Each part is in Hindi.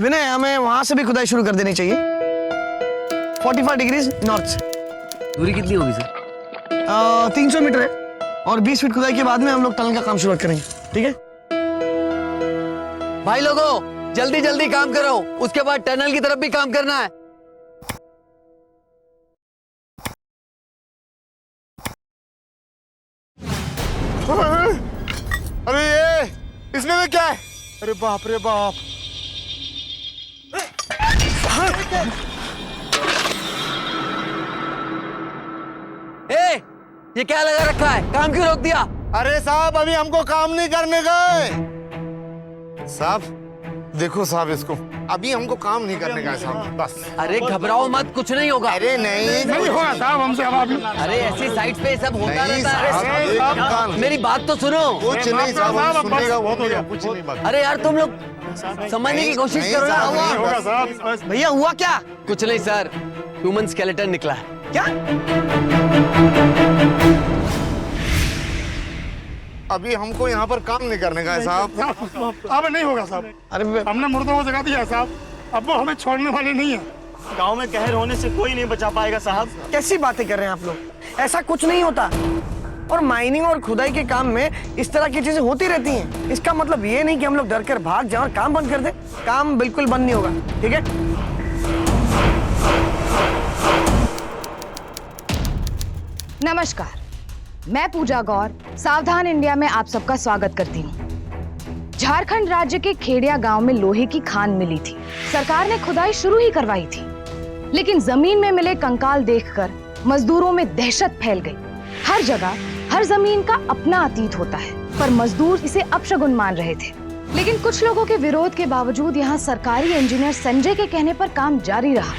विनय, हमें वहां से भी खुदाई शुरू कर देनी चाहिए। 45 डिग्री नॉर्थ से। दूरी कितनी होगी सर? 300 मीटर है और 20 फीट खुदाई के बाद में हम लोग टनल का काम शुरू करेंगे। ठीक है भाई लोगों, जल्दी जल्दी काम करो, उसके बाद टनल की तरफ भी काम करना है। अरे ये इसमें में क्या है? अरे बाप रे बाप। ए, ये क्या लगा रखा है? काम क्यों रोक दिया? अरे साहब, अभी हमको काम नहीं करने गए। साहब देखो साहब, इसको अभी हमको काम नहीं करने का है साहब, बस। अरे घबराओ मत, कुछ नहीं होगा। अरे नहीं होगा साहब हमसे। अभी अरे ऐसी साइट पे सब होता रहता साहब, है। मेरी बात तो सुनो। कुछ नहीं साहब, सुनिएगा वो तो कुछ नहीं बात। अरे यार तुम लोग समझने की कोशिश करो ना। होगा साहब। भैया, हुआ क्या? कुछ नहीं सर, ह्यूमन स्केलेटन निकला है। क्या? अभी हमको यहाँ पर काम नहीं करने का है साहब। अब नहीं होगा साहब। अरे हमने मुर्दों को जगा दिया है साहब, अब वो हमें छोड़ने वाले नहीं है। गांव में कहर होने से कोई नहीं बचा पाएगा साहब। कैसी बातें कर रहे हैं आप लोग? ऐसा कुछ नहीं होता। और माइनिंग और खुदाई के काम में इस तरह की चीजें होती रहती हैं। इसका मतलब ये नहीं कि हम लोग डर कर भाग जाएं और काम बंद कर दें। काम बिल्कुल बंद नहीं होगा, ठीक है? नमस्कार, मैं पूजा गौर सावधान इंडिया में आप सबका स्वागत करती हूँ। झारखंड राज्य के खेड़िया गांव में लोहे की खान मिली थी। सरकार ने खुदाई शुरू ही करवाई थी, लेकिन जमीन में मिले कंकाल देखकर मजदूरों में दहशत फैल गई। हर जगह हर जमीन का अपना अतीत होता है, पर मजदूर इसे अपशगुन मान रहे थे। लेकिन कुछ लोगों के विरोध के बावजूद यहाँ सरकारी इंजीनियर संजय के कहने पर काम जारी रहा।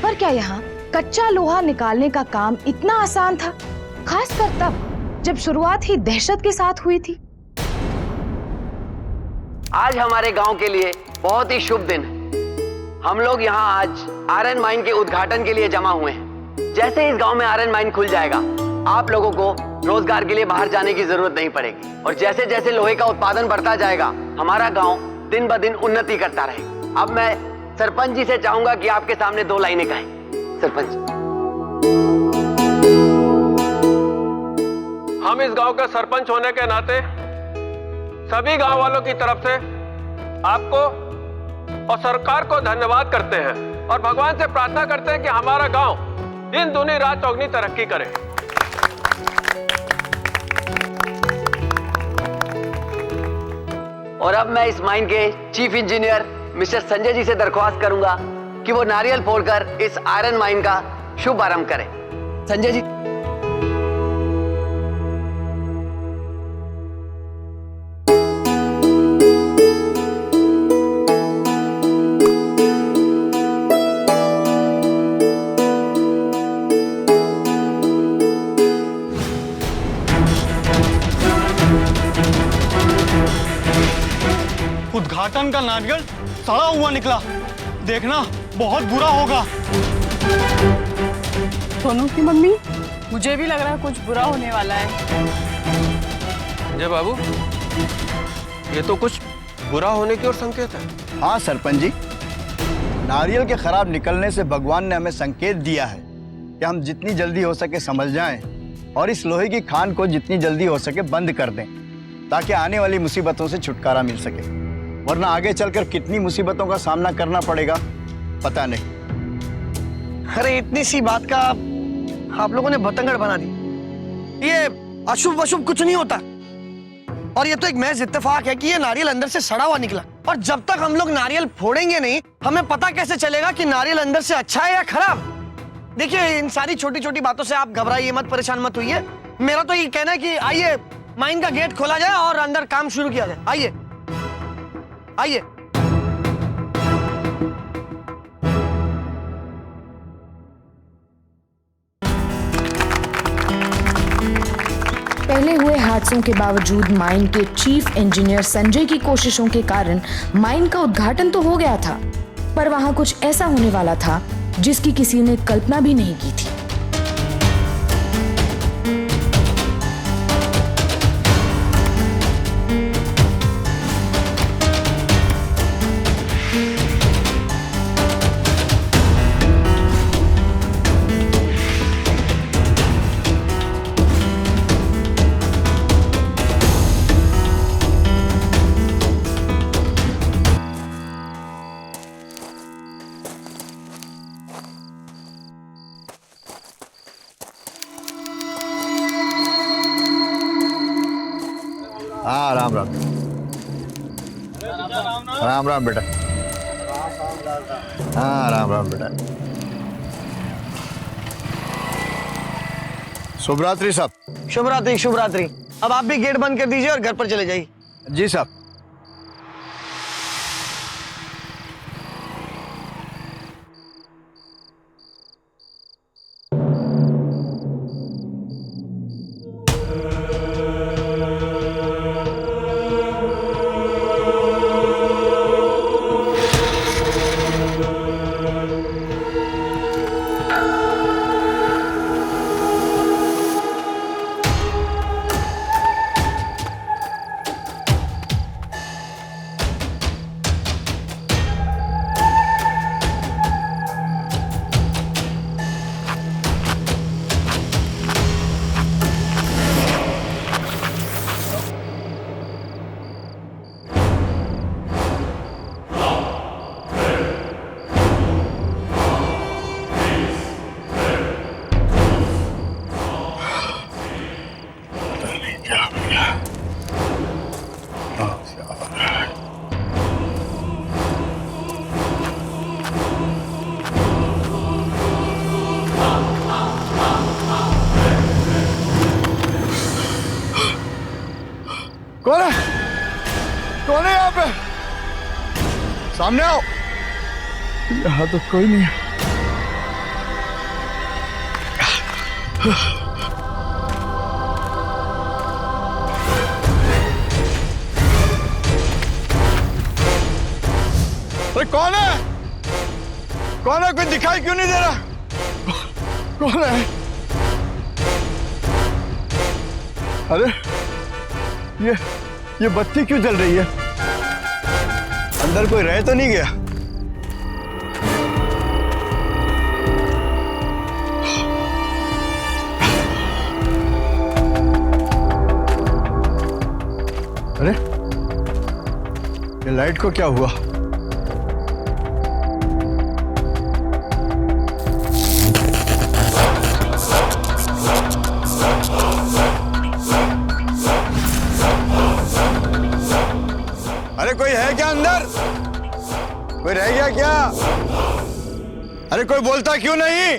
पर क्या यहाँ कच्चा लोहा निकालने का काम इतना आसान था? खासकर तब जब शुरुआत ही दहशत के साथ हुई थी। आज हमारे गांव के लिए बहुत ही शुभ दिन है। हम लोग यहाँ आज आयरन माइन के उद्घाटन के लिए जमा हुए हैं। जैसे इस गांव में आयरन माइन खुल जाएगा, आप लोगों को रोजगार के लिए बाहर जाने की जरूरत नहीं पड़ेगी। और जैसे जैसे लोहे का उत्पादन बढ़ता जाएगा, हमारा गांव दिन ब दिन उन्नति करता रहेगा। अब मैं सरपंच जी से चाहूंगा कि आपके सामने 2 लाइनें कहें। सरपंच, हम इस गांव के सरपंच होने के नाते सभी गांव वालों की तरफ से आपको और सरकार को धन्यवाद करते हैं और भगवान से प्रार्थना करते हैं कि हमारा गांव दिन दूनी रात चौगनी तरक्की करे। और अब मैं इस माइन के chief engineer mister Sanjay ji से दरख्वास्त करूंगा कि वो नारियल फोड़कर इस आयरन माइन का शुभ आरंभ करें। संजय जी। उद्घाटन का नारियल सड़ा हुआ निकला, देखना बहुत बुरा होगा। सोनू की मम्मी, मुझे भी लग रहा है कुछ बुरा होने वाला है। जय बाबू, ये तो कुछ बुरा होने की ओर संकेत है। हाँ सरपंच जी, नारियल के खराब निकलने से भगवान ने हमें संकेत दिया है कि हम जितनी जल्दी हो सके समझ जाएं और इस लोहे की खान को जितनी जल्दी हो सके बंद कर दें, ताकि आने वाली मुसीबतों से छुटकारा मिल सके। वरना आगे चलकर कितनी मुसीबतों का सामना करना पड़ेगा पता नहीं। अरे इतनी सी बात का आप लोगों ने बतंगड़ बना दी। ये अशुभ अशुभ कुछ नहीं होता। और ये तो एक महज इत्तेफाक है कि ये नारियल अंदर से सड़ा हुआ निकला। और जब तक हम लोग नारियल फोड़ेंगे नहीं, हमें पता कैसे चलेगा कि नारियल अंदर से अच्छा है या खराब? देखिए, इन सारी छोटी छोटी बातों से आप घबराइए मत, परेशान मत होइए। मेरा तो ये कहना है कि आइए माइन का गेट खोला जाए और अंदर काम शुरू किया जाए। आइए आइए। पहले हुए हादसों के बावजूद माइन के चीफ इंजीनियर संजय की कोशिशों के कारण माइन का उद्घाटन तो हो गया था, पर वहां कुछ ऐसा होने वाला था जिसकी किसी ने कल्पना भी नहीं की थी। हाँ राम राम। राम राम बेटा। हाँ राम राम बेटा। शुभ रात्रि साहब। शुभ रात्रि शुभ रात्रि। अब आप भी गेट बंद कर दीजिए और घर पर चले जाइए। जी साहब। कौन है? कौन है यहाँ पे? सामने आओ। यहाँ तो कोई नहीं है। अरे कौन है? कौन है? कोई दिखाई क्यों नहीं दे रहा? कौन है? अरे ये बत्ती क्यों जल रही है? अंदर कोई रह तो नहीं गया? अरे ये लाइट को क्या हुआ? अरे कोई है क्या अंदर? कोई रह गया क्या? अरे कोई बोलता क्यों नहीं?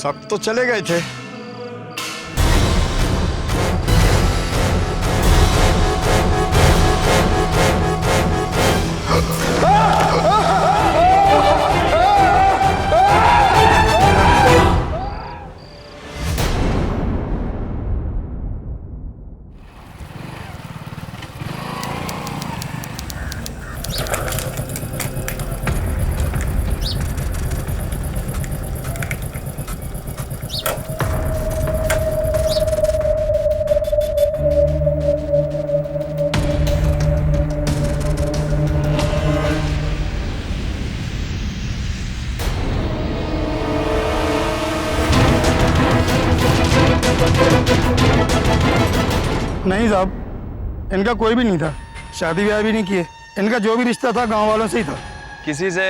सब तो चले गए थे। नहीं साहब, इनका कोई भी नहीं था। शादी ब्याह भी नहीं किए। इनका जो भी रिश्ता था गांव वालों से ही था। किसी से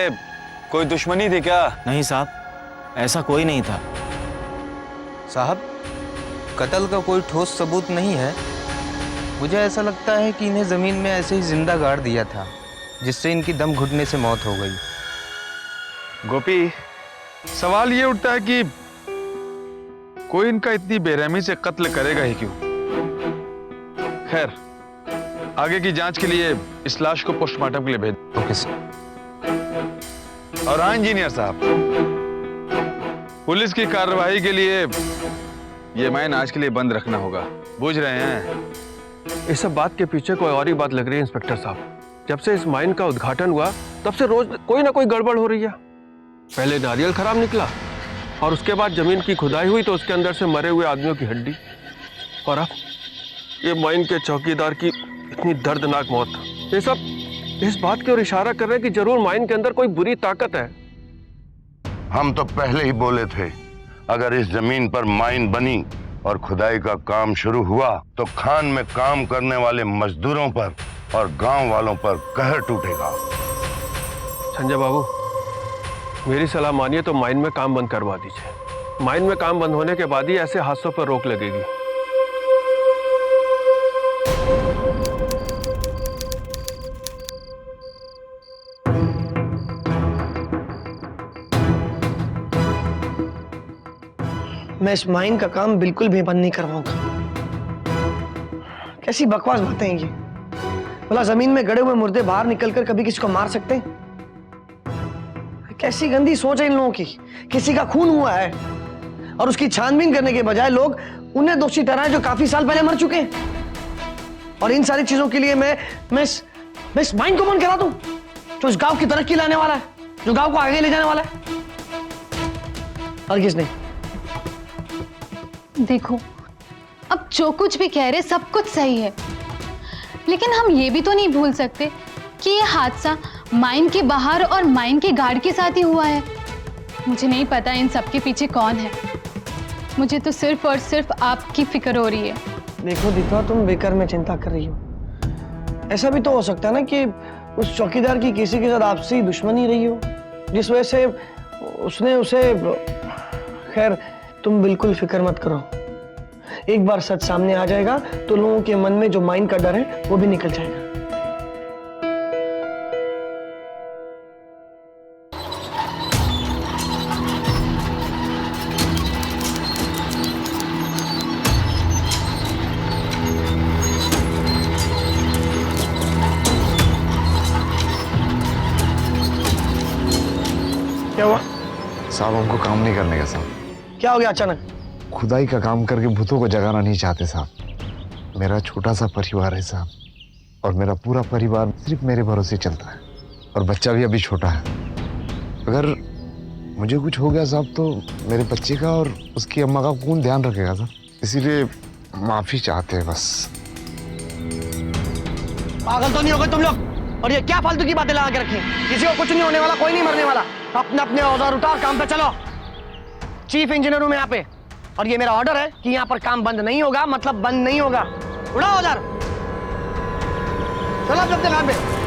कोई दुश्मनी थी क्या? नहीं साहब, ऐसा कोई नहीं था। साहब, कत्ल का कोई ठोस सबूत नहीं है। मुझे ऐसा लगता है कि इन्हें जमीन में ऐसे ही जिंदा गाड़ दिया था, जिससे इनकी दम घुटने से मौत हो गई। गोपी, सवाल ये उठता है कि कोई इनका इतनी बेरहमी से कत्ल करेगा ही क्यों? खैर, आगे की जांच के लिए इस लाश को पोस्टमार्टम के लिए भेज। Okay sir. और हाँ इंजीनियर साहब, पुलिस की कार्रवाई के लिए ये माइन आज के लिए बंद रखना होगा, बुझ रहे हैं? इस सब बात के पीछे कोई और ही बात लग रही है इंस्पेक्टर साहब। जब से इस माइन का उद्घाटन हुआ तब से रोज कोई ना कोई गड़बड़ हो रही है। पहले नारियल खराब निकला और उसके बाद जमीन की खुदाई हुई तो उसके अंदर से मरे हुए आदमियों की हड्डी, और अब ये माइन के चौकीदार की इतनी दर्दनाक मौत। ये सब इस बात की ओर इशारा कर रहे हैं कि जरूर माइन के अंदर कोई बुरी ताकत है। हम तो पहले ही बोले थे, अगर इस जमीन पर माइन बनी और खुदाई का काम शुरू हुआ तो खान में काम करने वाले मजदूरों पर और गांव वालों पर कहर टूटेगा। संजय बाबू, मेरी सलाह मानिए तो माइन में काम बंद करवा दीजिए। माइन में काम बंद होने के बाद ही ऐसे हादसों पर रोक लगेगी। मैं इस माइन का काम बिल्कुल भी बंद नहीं करवाऊंगा। कैसी बकवास बातें हैं ये। भला जमीन में गड़े हुए मुर्दे बाहर निकलकर कभी किसी को मार सकते हैं? कैसी गंदी सोच है इन लोगों की। किसी का खून हुआ है और उसकी छानबीन करने के बजाय लोग उन्हें दोषी ठहराएं जो काफी साल पहले मर चुके हैं। और इन सारी चीजों के लिए मैं इस माइन को बंद करा दूं जो इस गांव की तरक्की लाने वाला है, जो गांव को आगे ले जाने वाला है। और किसने? देखो, अब जो कुछ भी कह रहे सब कुछ सही है, लेकिन हम ये भी तो नहीं भूल सकते कि ये हादसा माइन के बाहर और माइन के गार्ड के साथ ही हुआ है। मुझे नहीं पता इन सब के पीछे कौन है। मुझे तो सिर्फ और सिर्फ आपकी फिक्र हो रही है। देखो दीपा, तुम बेकार में चिंता कर रही हो। ऐसा भी तो हो सकता है ना कि उस चौकीदार की किसी के साथ आपसी दुश्मनी रही हो, जिस वजह से उसने उसे। खैर, तुम बिल्कुल फिक्र मत करो। एक बार सच सामने आ जाएगा तो लोगों के मन में जो माइन का डर है वो भी निकल जाएगा। क्या हुआ? साहब हमको काम नहीं करने का साहब। क्या हो गया अचानक? खुदाई का काम करके भूतों को जगाना नहीं चाहते साहब। मेरा छोटा सा परिवार है साहब, और मेरा पूरा परिवार सिर्फ मेरे भरोसे चलता है, और बच्चा भी अभी छोटा है। अगर मुझे कुछ हो गया साहब तो मेरे बच्चे का और उसकी अम्मा का कौन ध्यान रखेगा साहब? इसीलिए माफी चाहते हैं बस। पागल तो नहीं हो गए तुम लोग? और ये क्या फालतू की बातें लगा के रखी? किसी को कुछ नहीं होने वाला, कोई नहीं मरने वाला। अपने अपने औजार उतार, काम पे चलो। चीफ इंजीनियर हूं मैं यहाँ पे, और ये मेरा ऑर्डर है कि यहाँ पर काम बंद नहीं होगा, मतलब बंद नहीं होगा। उड़ाओ औजार, चलो अपने काम पे।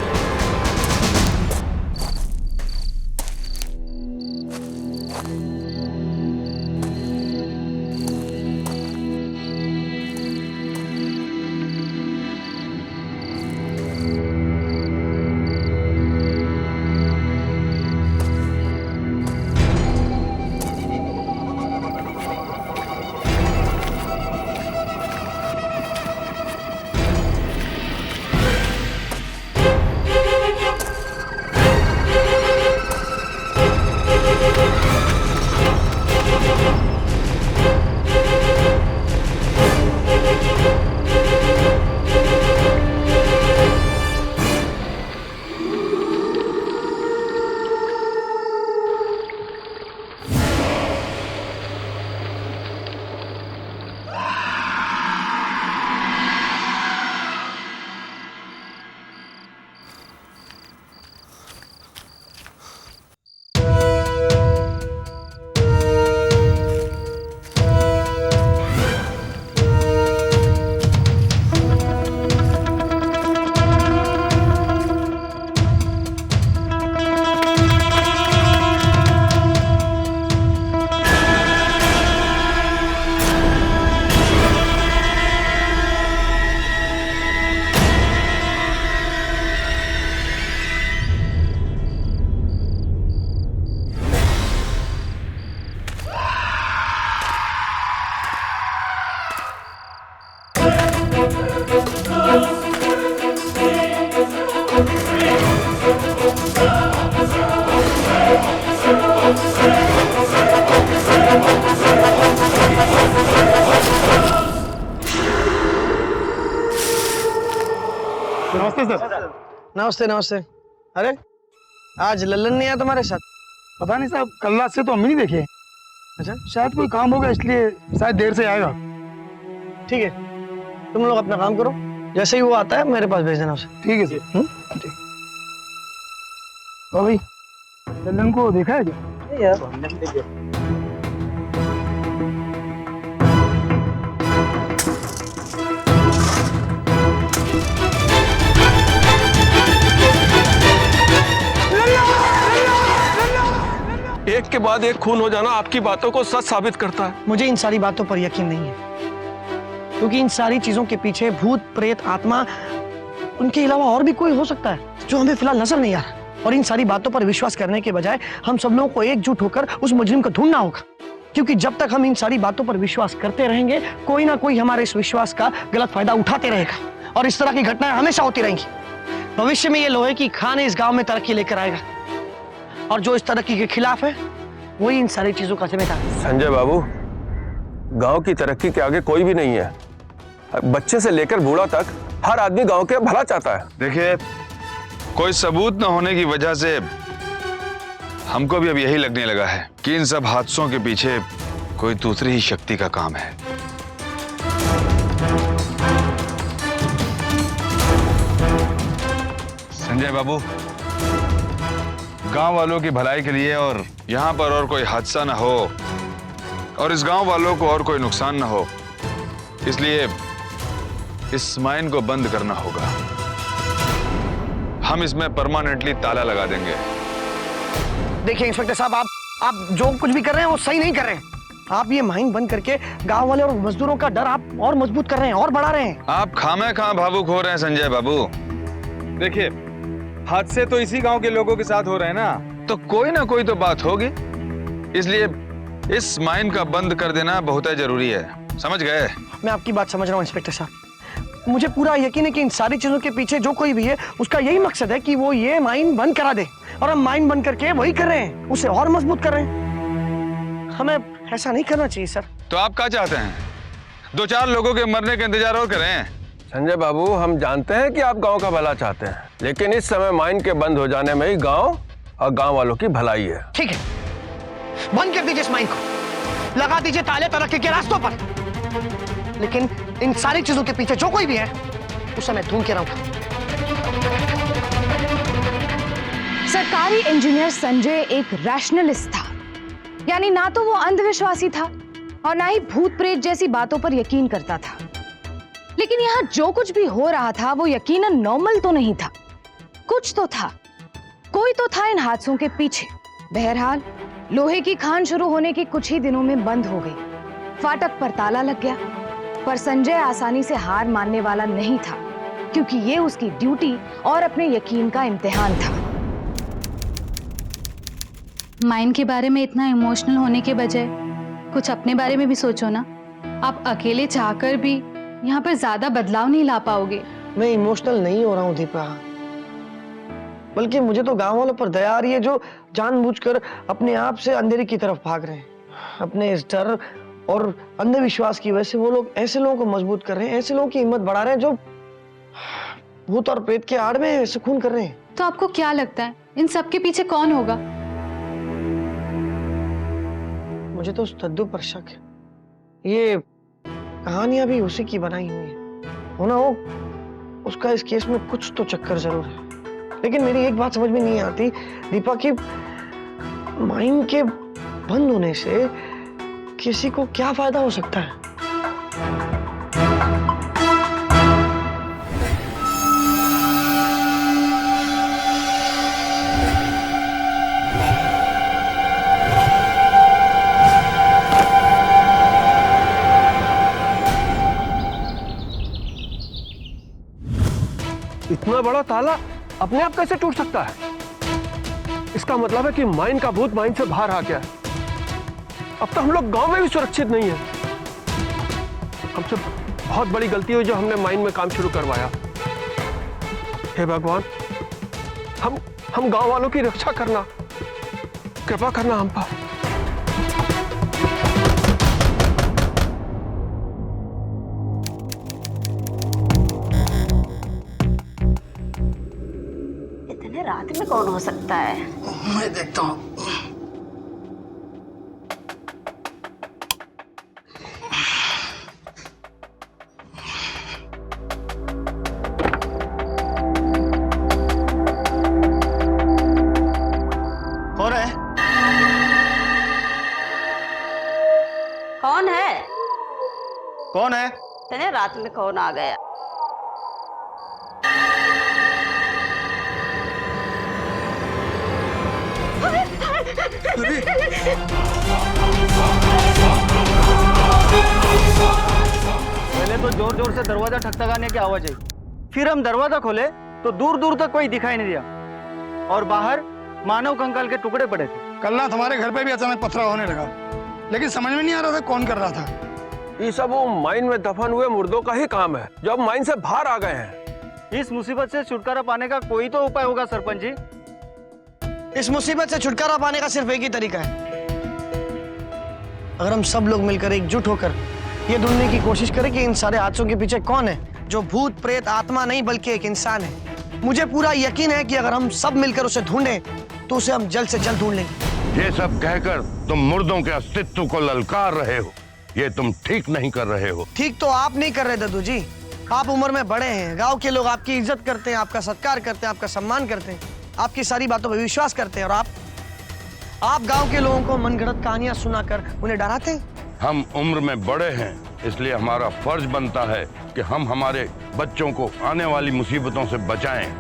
नमस्ते सर। नमस्ते नमस्ते। अरे आज लल्लन नहीं आया तुम्हारे साथ? पता नहीं साहब, कल रात से तो हम ही नहीं देखे। अच्छा, शायद कोई काम होगा इसलिए शायद देर से आएगा। ठीक है, तुम लोग अपना काम करो, जैसे ही वो आता है मेरे पास भेज देना उसे। ठीक है सर। ठीक। तो भाई लल्लन को देखा है क्या? यार हमने भी देखा। एक के बाद एक खून हो जाना आपकी बातों को सच साबित करता है। मुझे इन सारी बातों पर यकीन नहीं है, क्योंकि इन सारी चीजों के पीछे भूत प्रेत आत्मा, उनके अलावा और भी कोई हो सकता है जो हमें फिलहाल नजर नहीं आ रहा। और इन सारी बातों पर विश्वास करने के बजाय हम सब लोगों को एकजुट होकर उस मुजरिम को ढूंढना होगा। क्योंकि जब तक हम इन सारी बातों पर विश्वास करते रहेंगे, कोई ना कोई हमारे इस विश्वास का गलत फायदा उठाते रहेगा और इस तरह की घटनाएं हमेशा होती रहेंगी। भविष्य में ये लोहे की खान इस गांव में तरक्की लेकर आएगा और जो इस तरक्की के खिलाफ है वही इन सारी चीजों का जिम्मेदार है। संजय बाबू, गांव की तरक्की के आगे कोई भी नहीं है। बच्चे से लेकर बूढ़ा तक हर आदमी गांव के भला चाहता है। देखिए, कोई सबूत न होने की वजह से हमको भी अब यही लगने लगा है कि इन सब हादसों के पीछे कोई दूसरी ही शक्ति का काम है। संजय बाबू, गांव वालों की भलाई के लिए और यहां पर और कोई हादसा न हो और इस गांव वालों को और कोई नुकसान न हो, इसलिए इस माइन को बंद करना होगा। हम इसमें परमानेंटली ताला लगा देंगे। देखिए इंस्पेक्टर साहब, आप जो कुछ भी कर रहे हैं वो सही नहीं कर रहे हैं। आप ये माइन बंद करके गांव वाले और मजदूरों का डर आप और मजबूत कर रहे हैं और बढ़ा रहे हैं। आप खामे खां भावुक हो रहे हैं संजय बाबू। देखिए, हादसे तो इसी गांव के लोगों के साथ हो रहे हैं ना, तो कोई ना कोई तो बात होगी, इसलिए इस माइन का बंद कर देना बहुत जरूरी है। समझ गए? मैं आपकी बात समझ रहा हूँ इंस्पेक्टर साहब। मुझे पूरा यकीन है कि इन सारी चीजों के पीछे जो कोई भी है उसका यही मकसद है कि वो ये माइन बंद करा दे और हम माइन बंद करके वही कर रहे हैं, उसे और मजबूत कर रहे हैं। हमें ऐसा नहीं करना चाहिए सर। तो आप क्या चाहते हैं? 2-4 लोगों के मरने का इंतजार और करें? संजय बाबू, हम जानते हैं कि आप गांव का भला चाहते हैं, लेकिन इस समय माइन के बंद हो जाने में ही गांव और गांव वालों की भलाई है। ठीक है, बंद कर दीजिए इस माइन को, लगा दीजिए ताले तरक्की के रास्तों पर, लेकिन इन सारी चीजों के पीछे जो कोई भी है उसे मैं ढूंढ के रहूंगा। सरकारी इंजीनियर संजय एक रैशनलिस्ट था, यानी ना तो वो अंधविश्वासी था और ना ही भूत प्रेत जैसी बातों पर यकीन करता था। लेकिन यहाँ जो कुछ भी हो रहा था वो यकीनन नॉर्मल तो नहीं था, कुछ तो था, कोई तो था इन हादसों के पीछे। बहरहाल लोहे की खान शुरू होने के कुछ ही दिनों में बंद हो गई, फाटक पर ताला लग गया, पर संजय आसानी से हार मानने वाला नहीं था, क्योंकि ये उसकी ड्यूटी और अपने यकीन का इम्तिहान था। माइन के बारे में इतना इमोशनल होने के बजाय कुछ अपने बारे में भी सोचो ना। आप अकेले चाहकर भी यहाँ पर ज्यादा बदलाव नहीं ला पाओगे। मैं इमोशनल नहीं हो रहा हूँ दीपा, बल्कि मुझे तो गांव वालों पर दया आ रही है जो जानबूझकर अपने आप से अंधेरे की तरफ भाग रहे हैं। अपने इस डर और अंधविश्वास की वजह से वो लोग ऐसे लोगों को मजबूत कर रहे हैं, ऐसे लोगों की हिम्मत बढ़ा रहे हैं जो भूत और प्रेत के आड़ में सुकून कर रहे हैं। तो आपको क्या लगता है इन सब के पीछे कौन होगा? मुझे तो उस दद्दू पर शक है। ये कहानियां भी उसी की बनाई हुई है, होना हो उसका इस केस में कुछ तो चक्कर जरूर है। लेकिन मेरी एक बात समझ में नहीं आती दीपा, की माइन के बंद होने से किसी को क्या फायदा हो सकता है? इतना बड़ा ताला अपने आप कैसे टूट सकता है? इसका मतलब है कि माइन का भूत माइन से बाहर आ गया है। अब तो हम लोग गांव में भी सुरक्षित नहीं है। हमसे बहुत बड़ी गलती हुई जो हमने माइन में काम शुरू करवाया। हे भगवान, हम गांव वालों की रक्षा करना, कृपा करना हम पर। इतने रात में कौन हो सकता है? मैं देखता हूँ। कौन है? कौन है? इतने रात में कौन आ गया? पहले तो जोर जोर से दरवाजा ठकठकाने की आवाज आई, फिर हम दरवाजा खोले तो दूर दूर तक कोई दिखाई नहीं दिया और बाहर मानव कंकाल के टुकड़े पड़े थे। कल रात हमारे घर पे भी अचानक पथराव होने लगा, लेकिन समझ में नहीं आ रहा था कौन कर रहा था। ये सब वो माइन में दफन हुए मुर्दों का ही काम है जो अब माइन से बाहर आ गए हैं। इस मुसीबत से छुटकारा पाने का कोई तो उपाय होगा सरपंच जी। इस मुसीबत से छुटकारा पाने का सिर्फ एक ही तरीका है। अगर हम सब लोग मिलकर एकजुट होकर ये ढूंढने की कोशिश करें कि इन सारे हादसों के पीछे कौन है, जो भूत प्रेत आत्मा नहीं बल्कि एक इंसान है। मुझे पूरा यकीन है कि अगर हम सब मिलकर उसे ढूंढें तो उसे हम जल्द से जल्द ढूंढ लेंगे। ये सब कहकर तुम मुर्दों के अस्तित्व को ललकार रहे हो। ये तुम ठीक नहीं कर रहे हो। ठीक तो आप नहीं कर रहे दादू जी। आप उम्र में बड़े हैं, गांव के लोग आपकी इज्जत करते हैं, आपका सत्कार करते हैं, आपका सम्मान करते हैं, आपकी सारी बातों पर विश्वास करते हैं। और आप गांव के लोगों को मनगढ़ंत कहानियां सुनाकर उन्हें डराते हैं। हम उम्र में बड़े हैं, इसलिए हमारा फर्ज बनता है कि हम हमारे बच्चों को आने वाली मुसीबतों से बचाएं।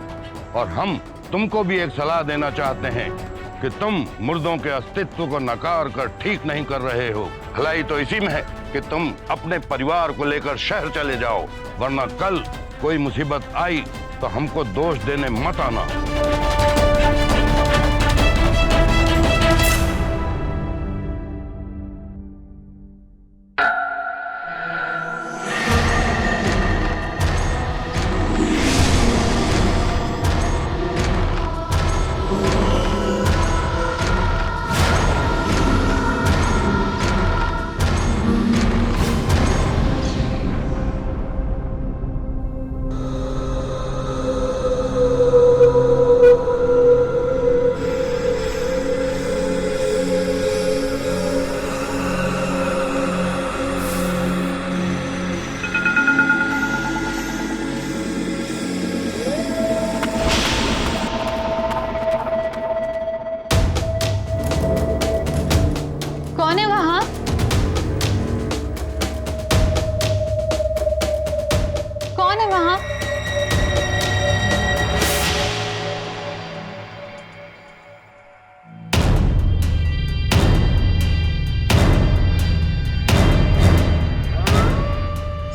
और हम तुमको भी एक सलाह देना चाहते हैं कि तुम मुर्दों के अस्तित्व को नकार कर ठीक नहीं कर रहे हो। भलाई तो इसी में है कि तुम अपने परिवार को लेकर शहर चले जाओ, वरना कल कोई मुसीबत आई तो हमको दोष देने मत आना। कौन है वहां? कौन है वहां?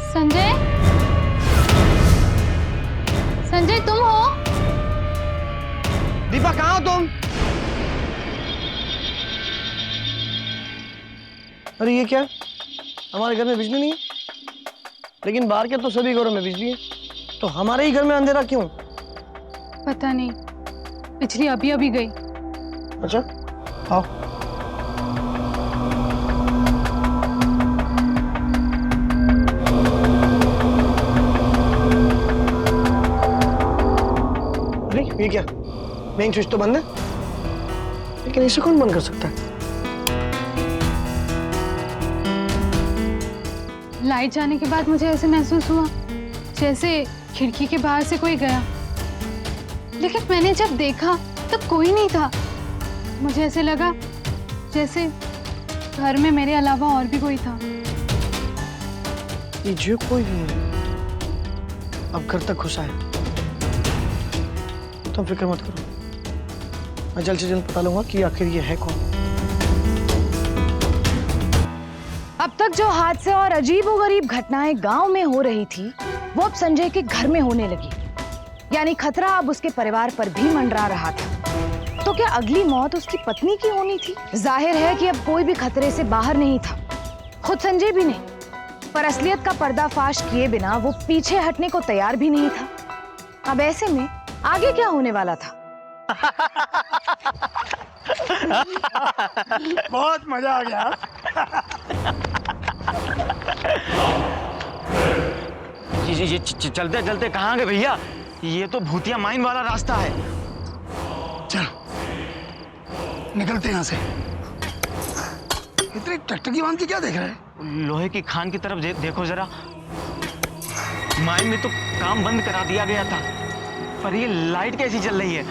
संजय? संजय तुम हो? दीपा कहाँ हो तुम? अरे ये क्या? हमारे घर में बिजली नहीं है, लेकिन बाहर के तो सभी घरों में बिजली है, तो हमारे ही घर में अंधेरा क्यों? पता नहीं, बिजली अभी अभी गई। अच्छा, आओ। अरे ये क्या? मेन स्विच तो बंद है, लेकिन इसे कौन बंद कर सकता है? लाइट जाने के बाद मुझे ऐसे महसूस हुआ जैसे खिड़की के बाहर से कोई गया, लेकिन मैंने जब देखा तब कोई नहीं था। मुझे ऐसे लगा जैसे घर में मेरे अलावा और भी कोई था। ये जो कोई नहीं है अब घर तक घुसा है। तुम फिक्र मत करो, मैं जल्द से जल्द पता लूंगा कि आखिर ये है कौन। अब तक जो हादसे और अजीबोगरीब घटनाएं गांव में हो रही थी, वो अब संजय के घर में होने लगी। यानी खतरा अब उसके परिवार पर भी मंडरा रहा था। तो क्या अगली मौत उसकी पत्नी की होनी थी? जाहिर है कि अब कोई भी खतरे से बाहर नहीं था, खुद संजय भी नहीं। पर असलियत का पर्दाफाश किए बिना वो पीछे हटने को तैयार भी नहीं था। अब ऐसे में आगे क्या होने वाला था? बहुत मजा आ गया। ये चलते चलते कहाँ गए भैया? ये तो भूतिया माइन वाला रास्ता है। चल निकलते यहाँ से। इतनी टकटकी बांध के क्या देख रहे हैं? लोहे की खान की तरफ देखो जरा। माइन में तो काम बंद करा दिया गया था, पर ये लाइट कैसी चल रही है?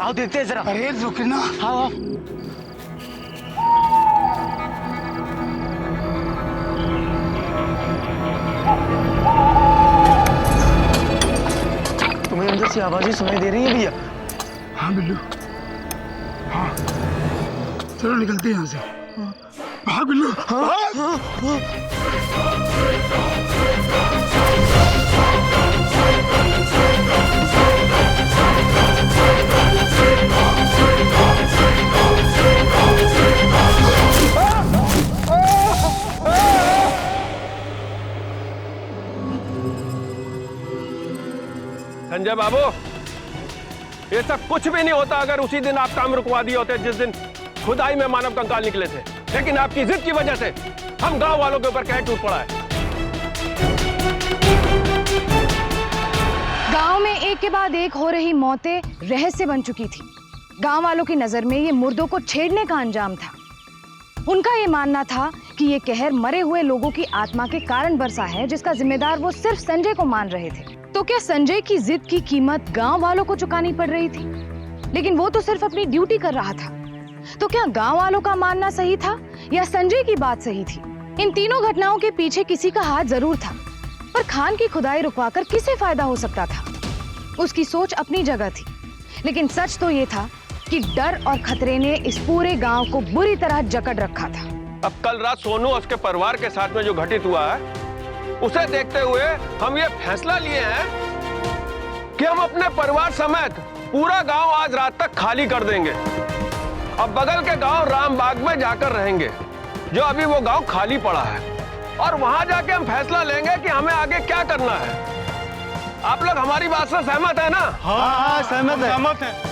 आओ देखते हैं जरा। अरे रुकना। हाँ तुम्हें अंदर से आवाजें सुनाई दे रही है भैया? हाँ बिल्लू, हाँ चलो निकलते हैं यहाँ से। हाँ बिल्लू, हाँ। संजय बाबू, ये सब कुछ भी नहीं होता अगर उसी दिन आप काम रुकवा दिए होते जिस दिन खुदाई में मानव कंकाल निकले थे। लेकिन आपकी जिद की वजह से हम गांव वालों के ऊपर कहर टूट पड़ा है। गांव में एक के बाद एक हो रही मौतें रहस्य बन चुकी थी। गांव वालों की नजर में ये मुर्दों को छेड़ने का अंजाम था। उनका ये मानना था कि ये कहर मरे हुए लोगों की आत्मा के कारण बरसा है, जिसका जिम्मेदार वो सिर्फ संजय को मान रहे थे। तो क्या संजय की जिद की कीमत गांव वालों को चुकानी पड़ रही थी? लेकिन वो तो सिर्फ अपनी ड्यूटी कर रहा था। तो क्या गांव वालों का मानना सही था या संजय की बात सही थी? इन तीनों घटनाओं के पीछे किसी का हाथ जरूर था, पर खान की खुदाई रुकवाकर किसे फायदा हो सकता था? उसकी सोच अपनी जगह थी, लेकिन सच तो ये था कि डर और खतरे ने इस पूरे गांव को बुरी तरह जकड़ रखा था। अब कल रात सोनू और उसके परिवार के साथ में जो घटित हुआ है, उसे देखते हुए हम ये फैसला लिए हैं कि हम अपने परिवार समेत पूरा गांव आज रात तक खाली कर देंगे। अब बगल के गांव रामबाग में जाकर रहेंगे, जो अभी वो गांव खाली पड़ा है, और वहां जाके हम फैसला लेंगे कि हमें आगे क्या करना है। आप लोग हमारी बात से सहमत है ना? हाँ, सहमत है।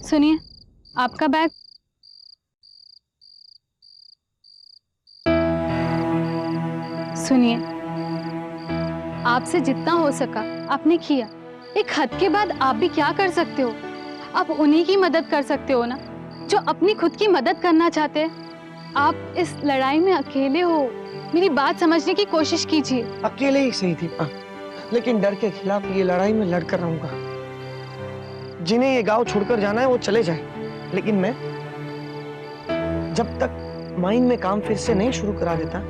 सुनिए, आपका बैग। सुनिए, आपसे जितना हो सका आपने किया। एक हद के बाद आप भी क्या कर सकते हो? आप उन्हीं की मदद कर सकते हो ना, जो अपनी खुद की मदद करना चाहते हैं। आप इस लड़ाई में अकेले हो। मेरी बात समझने की कोशिश कीजिए। अकेले ही सही थी, लेकिन डर के खिलाफ ये लड़ाई में लड़कर रहूंगा। जिन्हें ये गांव छोड़कर जाना है वो चले जाए, लेकिन मैं जब तक माइन में काम फिर से नहीं शुरू करा देता,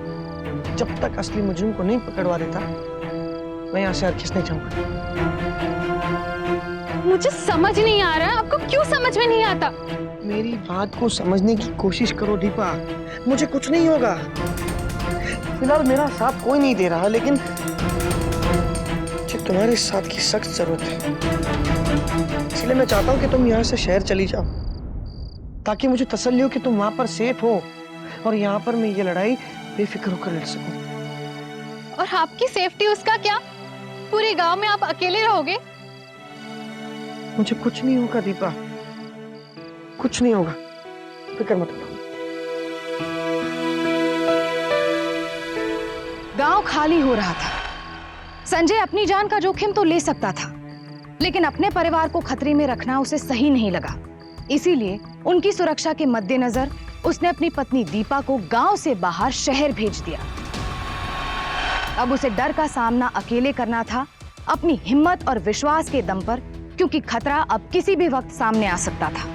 जब तक असली मुजरिम को नहीं पकड़वा देता, मैं यहाँ से हरगिज़ नहीं जाऊंगा। मुझे समझ नहीं आ रहा है, आपको क्यों समझ में नहीं आता? मेरी बात को समझने की कोशिश करो दीपा, मुझे कुछ नहीं होगा। फिलहाल मेरा साथ कोई नहीं दे रहा, लेकिन मुझे तुम्हारे साथ की सख्त जरूरत है। इसलिए मैं चाहता हूँ कि तुम यहाँ से शहर चली जाओ, ताकि मुझे तसल्ली हो कि तुम वहां पर सेफ हो और यहाँ पर मैं ये लड़ाई बेफिक्र होकर लड़ सकूं। और आपकी सेफ्टी उसका क्या? पूरे गांव में आप अकेले रहोगे? मुझे कुछ नहीं होगा दीपा, कुछ नहीं होगा, फिक्र मत करो। गांव खाली हो रहा था। संजय अपनी जान का जोखिम तो ले सकता था, लेकिन अपने परिवार को खतरे में रखना उसे सही नहीं लगा। इसीलिए उनकी सुरक्षा के मद्देनजर उसने अपनी पत्नी दीपा को गांव से बाहर शहर भेज दिया। अब उसे डर का सामना अकेले करना था, अपनी हिम्मत और विश्वास के दम पर, क्योंकि खतरा अब किसी भी वक्त सामने आ सकता था।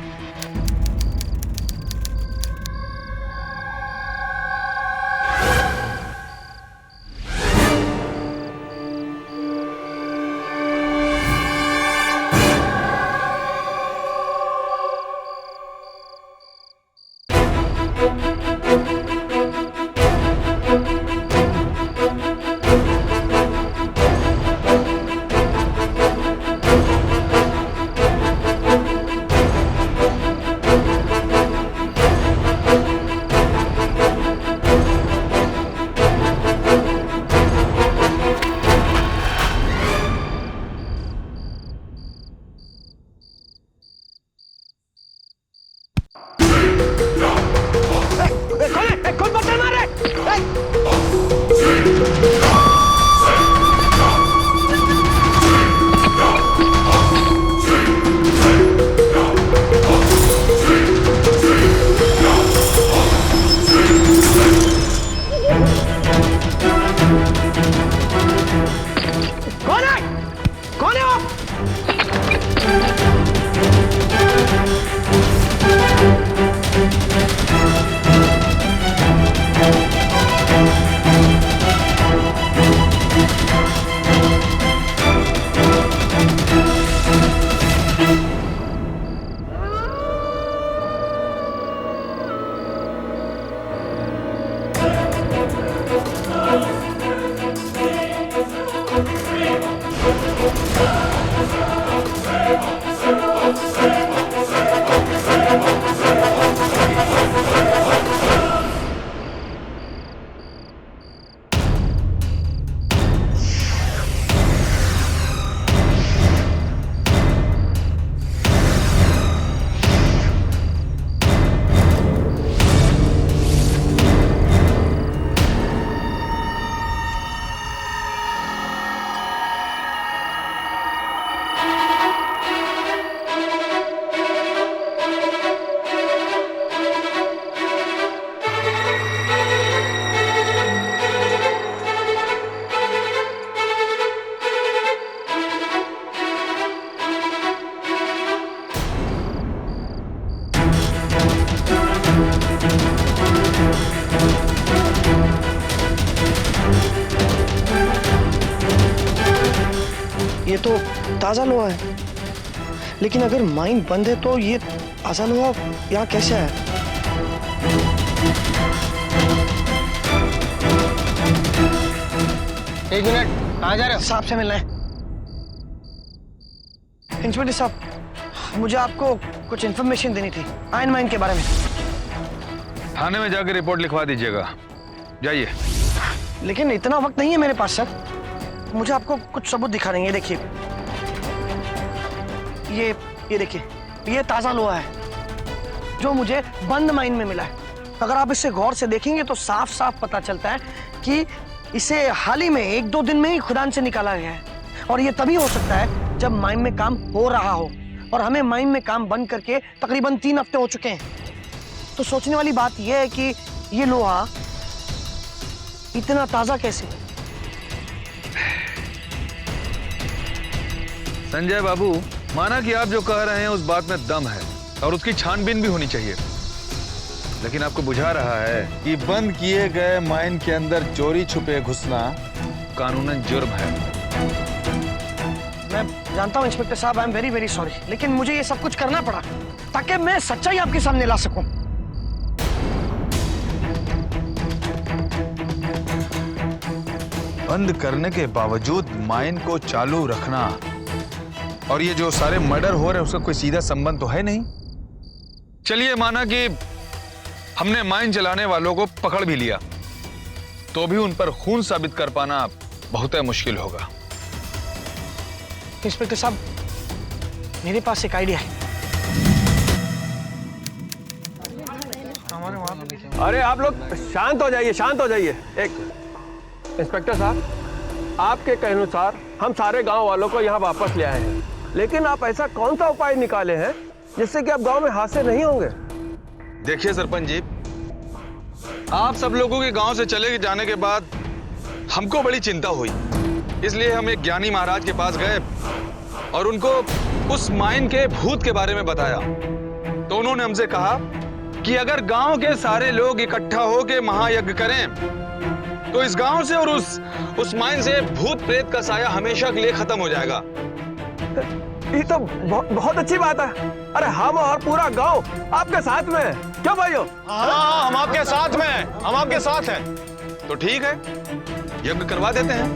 ये तो ताजा लोहा है, लेकिन अगर माइन बंद है तो ये ताजा लोहा यहाँ कैसे है? एक मिनट, कहाँ जा रहे हो? साहब से मिलना है। इंस्पेक्टर साहब, मुझे आपको कुछ इन्फॉर्मेशन देनी थी आयरन माइन के बारे में। थाने में जाकर रिपोर्ट लिखवा दीजिएगा, जाइए। लेकिन इतना वक्त नहीं है मेरे पास सर, मुझे आपको कुछ सबूत दिखा रहे हैं। ये देखिए, ये देखिए, ये ताजा लोहा है जो मुझे बंद माइन में मिला है। अगर आप इसे गौर से देखेंगे तो साफ साफ पता चलता है कि इसे हाल ही में 1-2 दिन में ही खुदान से निकाला गया है, और ये तभी हो सकता है जब माइन में काम हो रहा हो, और हमें माइन में काम बंद करके तकरीबन 3 हफ्ते हो चुके हैं। तो सोचने वाली बात यह है कि ये लोहा इतना ताजा कैसे? संजय बाबू, माना कि आप जो कह रहे हैं उस बात में दम है और उसकी छानबीन भी होनी चाहिए, लेकिन आपको बुझा रहा है कि बंद किए गए माइन के अंदर चोरी छुपे घुसना कानूनन जुर्म है। मैं जानता हूं इंस्पेक्टर साहब, I am very very sorry, लेकिन मुझे ये सब कुछ करना पड़ा ताकि मैं सच्चाई आपके सामने ला सकूं। बंद करने के बावजूद माइन को चालू रखना और ये जो सारे मर्डर हो रहे हैं उसका कोई सीधा संबंध तो है नहीं। चलिए, माना कि हमने माइन चलाने वालों को पकड़ भी लिया, तो भी उन पर खून साबित कर पाना बहुत मुश्किल होगा। इंस्पेक्टर साहब, मेरे पास एक आइडिया है। अरे आप लोग शांत हो जाइए, शांत हो जाइए। एक इंस्पेक्टर साहब, आपके कहने अनुसार हम सारे गांव वालों को यहाँ वापस ले आए हैं, लेकिन आप ऐसा कौन सा उपाय निकाले हैं जिससे कि अब गांव में हादसे नहीं होंगे? देखिए सरपंच जी, आप सब लोगों के गांव से चले जाने के बाद हमको बड़ी चिंता हुई, इसलिए हम एक ज्ञानी महाराज के पास गए और उनको उस माइन के भूत के बारे में बताया। तो उन्होंने हमसे कहा कि अगर गांव के सारे लोग इकट्ठा होकर महायज्ञ करें तो इस गांव से और उस माइन से भूत प्रेत का साया हमेशा के लिए खत्म हो जाएगा। ये तो बहुत अच्छी बात है। अरे हम और पूरा गांव आपके साथ में है, क्या भाइयों? हाँ, हम आपके साथ में हैं, हम आपके साथ हैं। तो ठीक है, यज्ञ करवा देते हैं।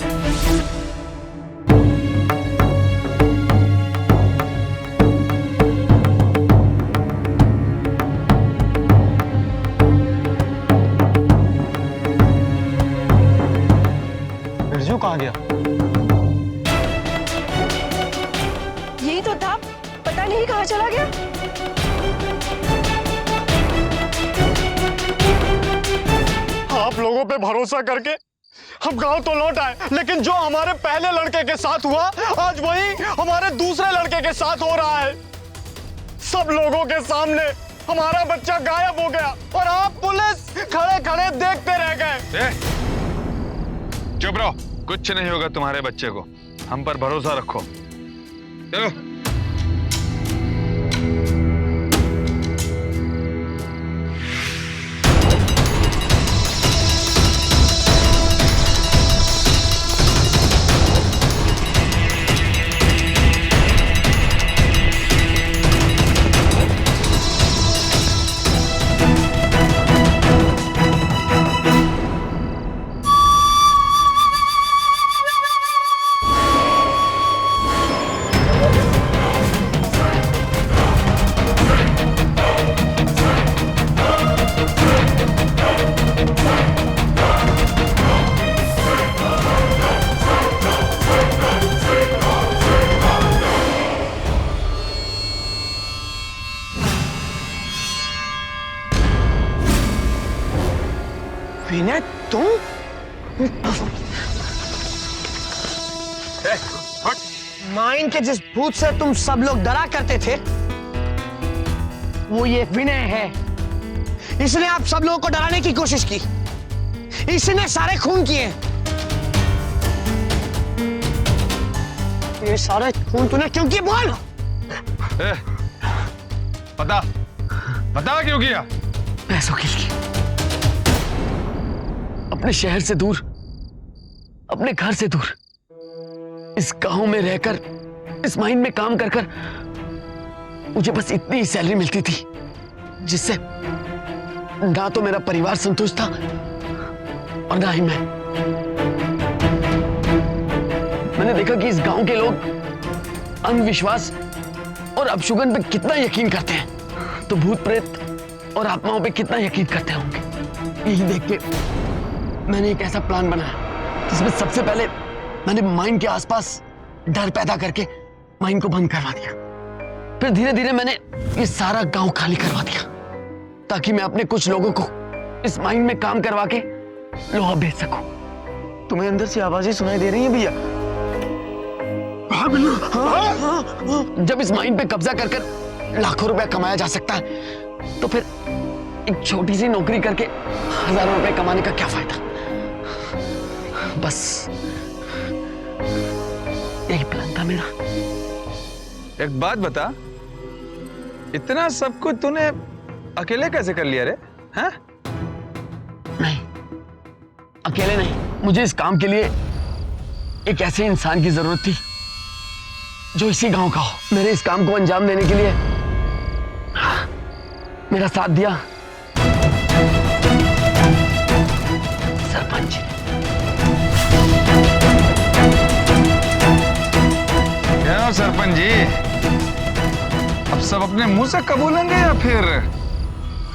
बिरजू कहाँ गया? यही तो था, पता नहीं कहाँ चला गया। आप लोगों पे भरोसा करके हम गांव तो लौट आए, लेकिन जो हमारे पहले लड़के के साथ हुआ आज वही हमारे दूसरे लड़के के साथ हो रहा है। सब लोगों के सामने हमारा बच्चा गायब हो गया और आप पुलिस खड़े खड़े देखते रह गए। चुप रहो, कुछ नहीं होगा तुम्हारे बच्चे को, हम पर भरोसा रखो। चलो। विनय, तुम? माइन के जिस भूत से तुम सब लोग डरा करते थे वो ये विनय है। इसने आप सब लोगों को डराने की कोशिश की, इसने सारे खून किए। ये सारे खून तूने क्यों किए? बोल। बता क्यों किया? पैसों के लिए, अपने शहर से दूर, अपने घर से दूर इस गांव में रहकर, इस माइन में काम कर कर मुझे बस इतनी ही सैलरी मिलती थी, जिससे ना तो मेरा परिवार संतुष्ट था और ना ही मैंने देखा कि इस गांव के लोग अंधविश्वास और अपशुगन पे कितना यकीन करते हैं, तो भूत प्रेत और आत्माओं पे कितना यकीन करते होंगे। यही देख के मैंने एक ऐसा प्लान बनाया जिसमें सबसे पहले मैंने माइन के आसपास डर पैदा करके माइन को बंद करवा दिया। फिर धीरे धीरे मैंने ये सारा गांव खाली करवा दिया, ताकि मैं अपने कुछ लोगों को इस माइन में काम करवा के लोहा बेच सकूं। तुम्हें अंदर से आवाजें सुनाई दे रही हैं भैया? हाँ बिल्लू, हाँ। जब इस माइन पे कब्जा कर कर लाखों रुपया कमाया जा सकता है, तो फिर एक छोटी सी नौकरी करके हजारों रुपए कमाने का क्या फायदा? बस यही प्लान था मेरा। एक बात बता, इतना सब कुछ तूने अकेले कैसे कर लिया रे? हैं? नहीं, अकेले नहीं, मुझे इस काम के लिए एक ऐसे इंसान की जरूरत थी जो इसी गांव का हो। मेरे इस काम को अंजाम देने के लिए मेरा साथ दिया सरपंच। क्या सरपंच जी, अब सब अपने मुंह से कबूलेंगे या फिर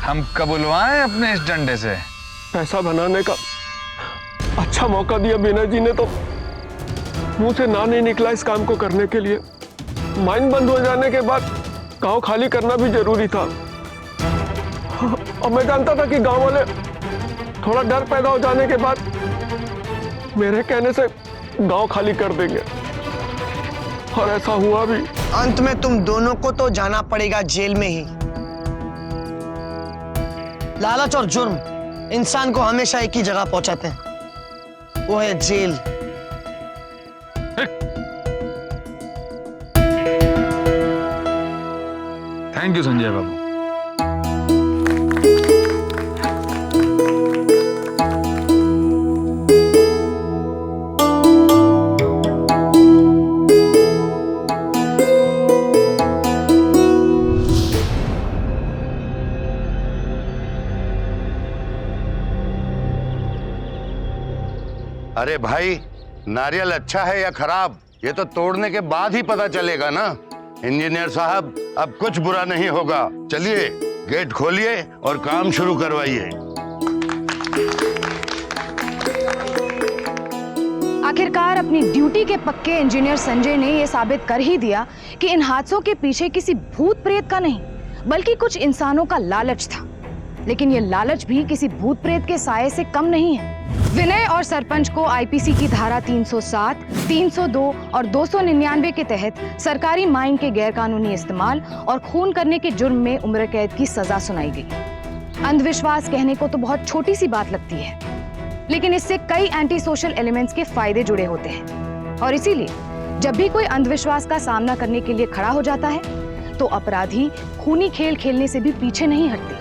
हम कबूलवाएं अपने इस डंडे से? पैसा बनाने का अच्छा मौका दिया बीना जी ने, तो मुंह से ना नहीं निकला इस काम को करने के लिए। माइन बंद हो जाने के बाद गांव खाली करना भी जरूरी था, और मैं जानता था कि गांव वाले थोड़ा डर पैदा हो जाने के बाद मेरे कहने से गांव खाली कर देंगे, और ऐसा हुआ भी। अंत में तुम दोनों को तो जाना पड़ेगा जेल में ही। लालच और जुर्म इंसान को हमेशा एक ही जगह पहुंचाते हैं, वो है जेल। थैंक यू संजय बाबू। अरे भाई, नारियल अच्छा है या खराब, ये तो तोड़ने के बाद ही पता चलेगा ना। इंजीनियर साहब, अब कुछ बुरा नहीं होगा। चलिए गेट खोलिए और काम शुरू करवाइए। आखिरकार अपनी ड्यूटी के पक्के इंजीनियर संजय ने यह साबित कर ही दिया कि इन हादसों के पीछे किसी भूत प्रेत का नहीं, बल्कि कुछ इंसानों का लालच था। लेकिन यह लालच भी किसी भूत प्रेत के साये से कम नहीं है। विनय और सरपंच को आईपीसी की धारा 307, 302 और 299 के तहत सरकारी माइन के गैरकानूनी इस्तेमाल और खून करने के जुर्म में उम्र कैद की सजा सुनाई गई। अंधविश्वास कहने को तो बहुत छोटी सी बात लगती है, लेकिन इससे कई एंटी सोशल एलिमेंट्स के फायदे जुड़े होते हैं, और इसीलिए जब भी कोई अंधविश्वास का सामना करने के लिए खड़ा हो जाता है, तो अपराधी खूनी खेल खेलने से भी पीछे नहीं हटते।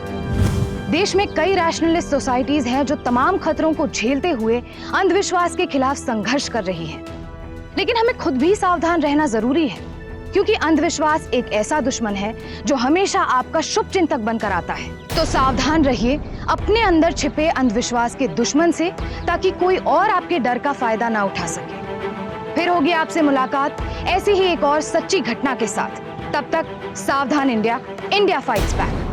देश में कई रैशनलिस्ट सोसाइटीज हैं जो तमाम खतरों को झेलते हुए अंधविश्वास के खिलाफ संघर्ष कर रही है, लेकिन हमें खुद भी सावधान रहना जरूरी है, क्योंकि अंधविश्वास एक ऐसा दुश्मन है जो हमेशा आपका शुभ चिंतक बनकर आता है। तो सावधान रहिए अपने अंदर छिपे अंधविश्वास के दुश्मन से, ताकि कोई और आपके डर का फायदा ना उठा सके। फिर होगी आपसे मुलाकात ऐसी ही एक और सच्ची घटना के साथ। तब तक सावधान इंडिया, इंडिया फाइट्स बैक।